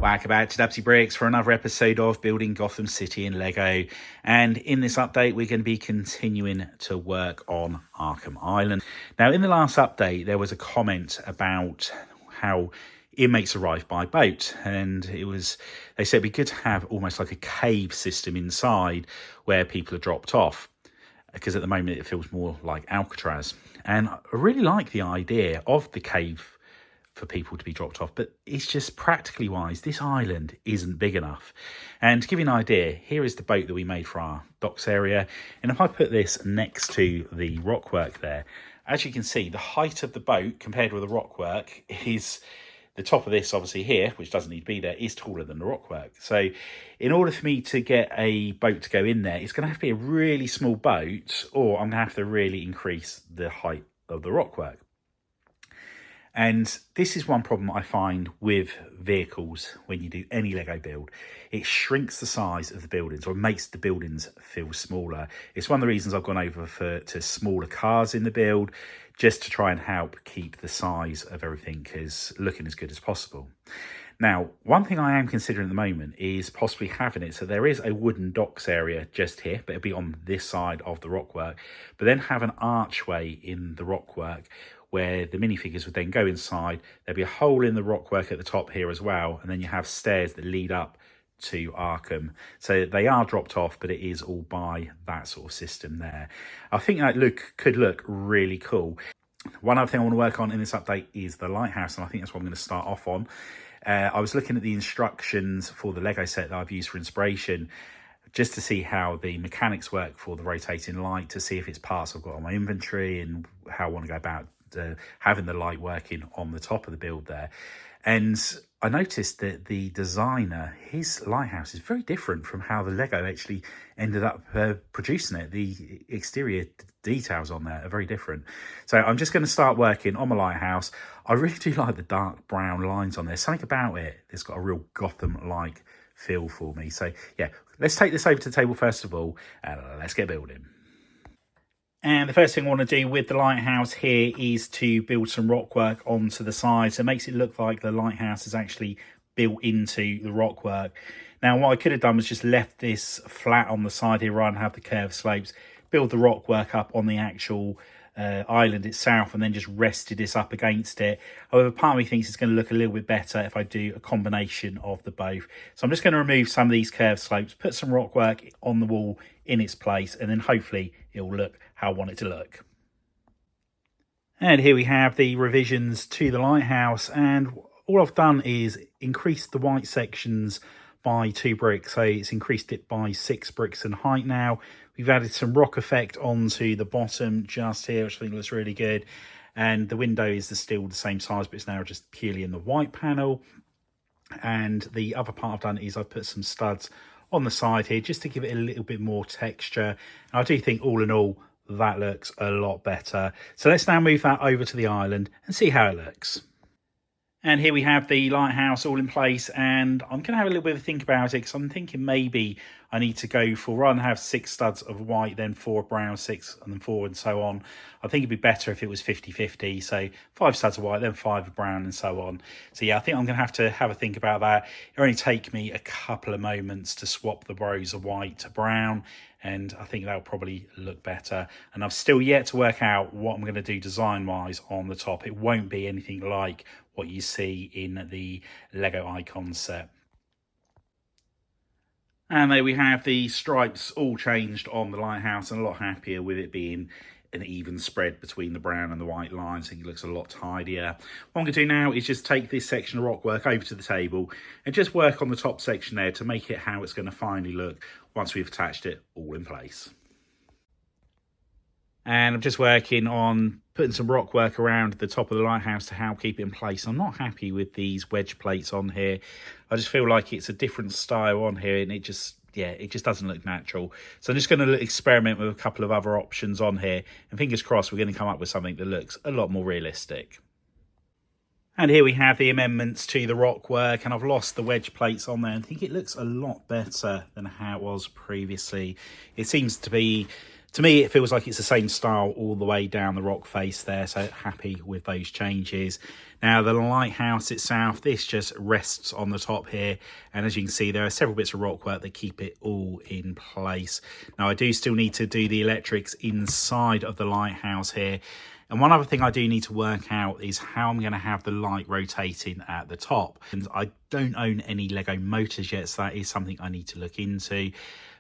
Welcome back to Dubbzi Bricks for another episode of Building Gotham City in Lego. And in this update, we're going to be continuing to work on Arkham Island. Now, in the last update, there was a comment about how inmates arrive by boat. And they said it'd be good to have almost like a cave system inside where people are dropped off, because at the moment it feels more like Alcatraz. And I really like the idea of the cave for people to be dropped off, but it's just practically wise, this island isn't big enough. And to give you an idea, here is the boat that we made for our docks area, and if I put this next to the rockwork there, as you can see, the height of the boat compared with the rockwork is, the top of this obviously here, which doesn't need to be there, is taller than the rockwork. So in order for me to get a boat to go in there, it's going to have to be a really small boat, or I'm going to have to really increase the height of the rockwork. And this is one problem I find with vehicles when you do any Lego build. It shrinks the size of the buildings, or makes the buildings feel smaller. It's one of the reasons I've gone over to smaller cars in the build, just to try and help keep the size of everything looking as good as possible. Now, one thing I am considering at the moment is possibly having it so there is a wooden docks area just here, but it'll be on this side of the rockwork, but then have an archway in the rockwork where the minifigures would then go inside. There'll be a hole in the rockwork at the top here as well, and then you have stairs that lead up to Arkham. So they are dropped off, but it is all by that sort of system there. I think that could look really cool. One other thing I want to work on in this update is the lighthouse, and I think that's what I'm going to start off on. I was looking at the instructions for the Lego set that I've used for inspiration, just to see how the mechanics work for the rotating light, to see if it's parts I've got on my inventory and how I want to go about having the light working on the top of the build there. And I noticed that the designer, his lighthouse is very different from how the Lego actually ended up producing it. The exterior details on there are very different. So I'm just going to start working on my lighthouse. I really do like the dark brown lines on there. Something about it that's got a real Gotham-like feel for me. So yeah, let's take this over to the table first of all, and let's get building. And the first thing I want to do with the lighthouse here is to build some rockwork onto the side. So it makes it look like the lighthouse is actually built into the rockwork. Now, what I could have done was just left this flat on the side here rather than have the curved slopes, build the rockwork up on the actual island itself, and then just rested this up against it. However, part of me thinks it's going to look a little bit better if I do a combination of the both. So I'm just going to remove some of these curved slopes, put some rockwork on the wall in its place, and then hopefully it will look how I want it to look. And here we have the revisions to the lighthouse, and all I've done is increase the white sections by 2 bricks, so it's increased it by 6 bricks in height now. We've added some rock effect onto the bottom just here, which I think looks really good, and the window is still the same size, but it's now just purely in the white panel. And the other part I've done is I've put some studs on the side here just to give it a little bit more texture. And I do think all in all that looks a lot better. So let's now move that over to the island and see how it looks. And here we have the lighthouse all in place, and I'm going to have a little bit of a think about it, because I'm thinking maybe I need to go for, rather than have 6 studs of white, then 4 brown, 6 and then 4 and so on, I think it'd be better if it was 50-50, so 5 studs of white, then 5 of brown and so on. So yeah, I think I'm going to have a think about that. It'll only take me a couple of moments to swap the rows of white to brown, and I think that'll probably look better. And I've still yet to work out what I'm going to do design-wise on the top. It won't be anything like what you see in the Lego Icons set. And there we have the stripes all changed on the lighthouse, and a lot happier with it being an even spread between the brown and the white lines. I think it looks a lot tidier. What I'm going to do now is just take this section of rockwork over to the table and just work on the top section there to make it how it's going to finally look once we've attached it all in place. And I'm just working on putting some rockwork around the top of the lighthouse to help keep it in place. I'm not happy with these wedge plates on here. I just feel like it's a different style on here, and it just doesn't look natural. So I'm just going to experiment with a couple of other options on here, and fingers crossed we're going to come up with something that looks a lot more realistic. And here we have the amendments to the rockwork, and I've lost the wedge plates on there. I think it looks a lot better than how it was previously. It seems to be to me, it feels like it's the same style all the way down the rock face there, so happy with those changes. Now, the lighthouse itself, this just rests on the top here, and as you can see, there are several bits of rock work that keep it all in place. Now, I do still need to do the electrics inside of the lighthouse here, and one other thing I do need to work out is how I'm going to have the light rotating at the top. And I don't own any Lego motors yet, so that is something I need to look into.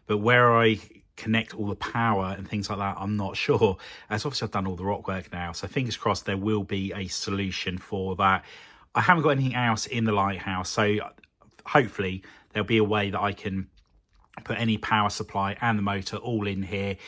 But where I connect all the power and things like that, I'm not sure, as obviously I've done all the rock work now, so fingers crossed there will be a solution for that. I haven't got anything else in the lighthouse, so hopefully there'll be a way that I can put any power supply and the motor all in here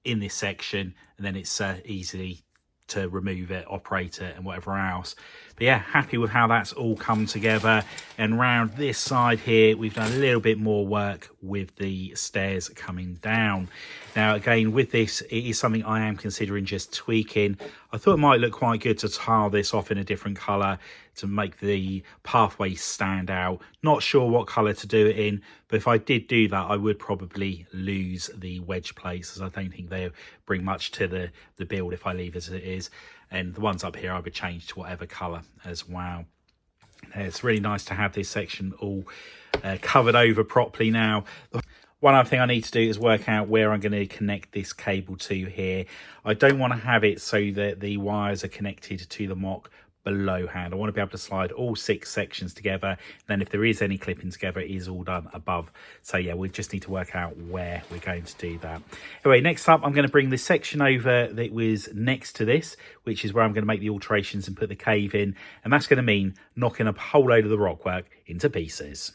in this section, and then it's easily to remove it, operate it, and whatever else. But yeah, happy with how that's all come together. And round this side here, we've done a little bit more work with the stairs coming down. Now, again, with this, it is something I am considering just tweaking. I thought it might look quite good to tile this off in a different colour to make the pathway stand out. Not sure what colour to do it in, but if I did do that, I would probably lose the wedge plates, as I don't think they bring much to the build if I leave as it is. And the ones up here I would change to whatever colour as well. It's really nice to have this section all covered over properly now. One other thing I need to do is work out where I'm going to connect this cable to here. I don't want to have it so that the wires are connected to the mock below hand. I want to be able to slide all 6 sections together. Then if there is any clipping together, it is all done above. So yeah, we just need to work out where we're going to do that. Anyway, next up, I'm going to bring this section over that was next to this, which is where I'm going to make the alterations and put the cave in. And that's going to mean knocking a whole load of the rockwork into pieces.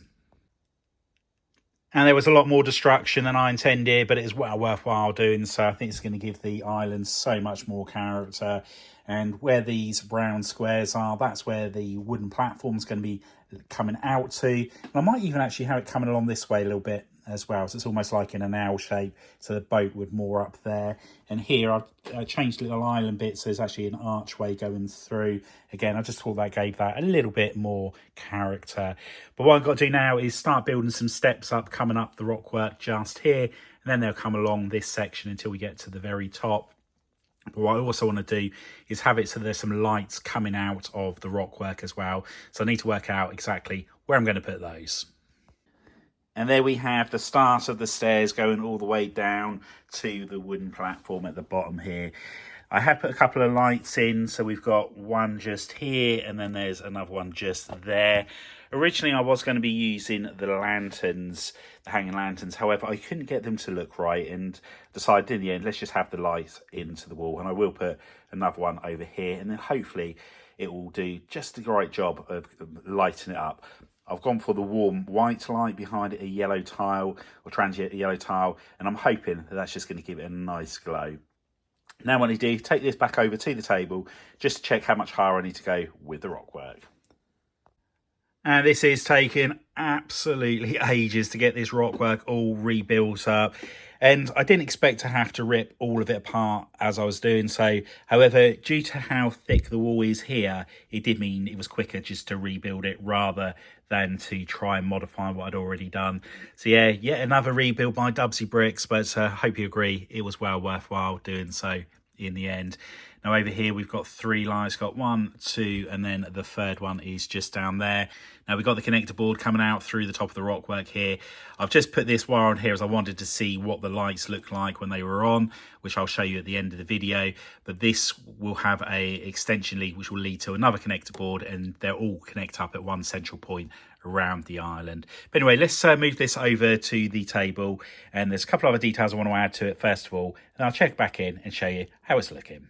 And there was a lot more destruction than I intended, but it is well worthwhile doing so. I think it's going to give the island so much more character. And where these brown squares are, that's where the wooden platform's going to be coming out to. And I might even actually have it coming along this way a little bit as well. So it's almost like in an L shape, so the boat would moor up there. And here I've changed the little island bit, so there's actually an archway going through. Again, I just thought that gave that a little bit more character. But what I've got to do now is start building some steps up, coming up the rockwork just here. And then they'll come along this section until we get to the very top. But what I also want to do is have it so there's some lights coming out of the rockwork as well. So I need to work out exactly where I'm going to put those. And there we have the start of the stairs going all the way down to the wooden platform at the bottom here. I have put a couple of lights in, so we've got one just here and then there's another one just there. Originally, I was going to be using the lanterns, the hanging lanterns. However, I couldn't get them to look right and decided in the end, let's just have the lights into the wall. And I will put another one over here, and then hopefully it will do just the right job of lighting it up. I've gone for the warm white light behind it, a yellow tile or transient yellow tile, and I'm hoping that that's just going to give it a nice glow. Now what I do, take this back over to the table just to check how much higher I need to go with the rockwork. And this is taking absolutely ages to get this rockwork all rebuilt up. And I didn't expect to have to rip all of it apart as I was doing so. However, due to how thick the wall is here, it did mean it was quicker just to rebuild it rather than to try and modify what I'd already done. So yeah, yet another rebuild by Dubbzi Bricks, but I hope you agree it was well worthwhile doing so in the end. Now over here we've got 3 lights, got 1, 2, and then the third one is just down there. Now we've got the connector board coming out through the top of the rockwork here. I've just put this wire on here as I wanted to see what the lights look like when they were on, which I'll show you at the end of the video. But this will have a extension lead which will lead to another connector board, and they'll all connect up at one central point around the island. But anyway, let's move this over to the table, and there's a couple of other details I want to add to it first of all, and I'll check back in and show you how it's looking.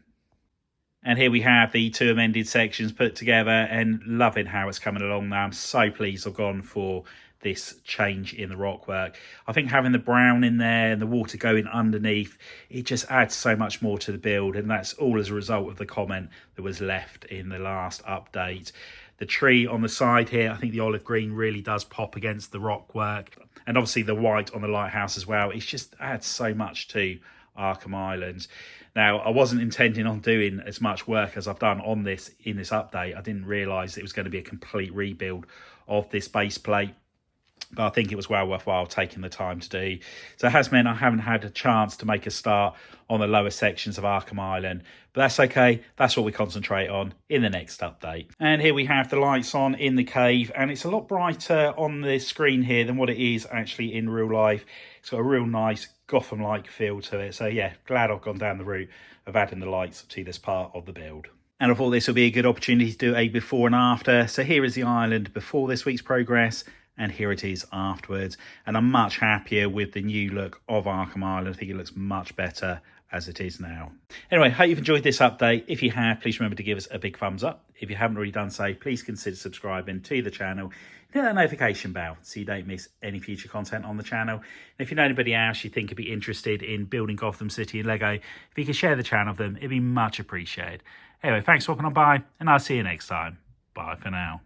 And here we have the 2 amended sections put together, and loving how it's coming along now. I'm so pleased I've gone for this change in the rockwork. I think having the brown in there and the water going underneath, it just adds so much more to the build, and that's all as a result of the comment that was left in the last update. The tree on the side here, I think the olive green really does pop against the rockwork, and obviously the white on the lighthouse as well. It just adds so much to Arkham Island. Now, I wasn't intending on doing as much work as I've done on this in this update. I didn't realise it was going to be a complete rebuild of this base plate. but I think it was well worthwhile taking the time to do. So it has meant I haven't had a chance to make a start on the lower sections of Arkham Island, but that's okay. That's what we concentrate on in the next update. And here we have the lights on in the cave, and it's a lot brighter on the screen here than what it is actually in real life. It's got a real nice Gotham-like feel to it. So yeah, glad I've gone down the route of adding the lights to this part of the build. And I thought this would be a good opportunity to do a before and after. So here is the island before this week's progress, and here it is afterwards. And I'm much happier with the new look of Arkham Island. I think it looks much better as it is now. Anyway, hope you've enjoyed this update. If you have, please remember to give us a big thumbs up. If you haven't already done so, please consider subscribing to the channel. Hit that notification bell so you don't miss any future content on the channel. And if you know anybody else you think would be interested in building Gotham City in Lego, if you could share the channel with them, it'd be much appreciated. Anyway, thanks for walking on by, and I'll see you next time. Bye for now.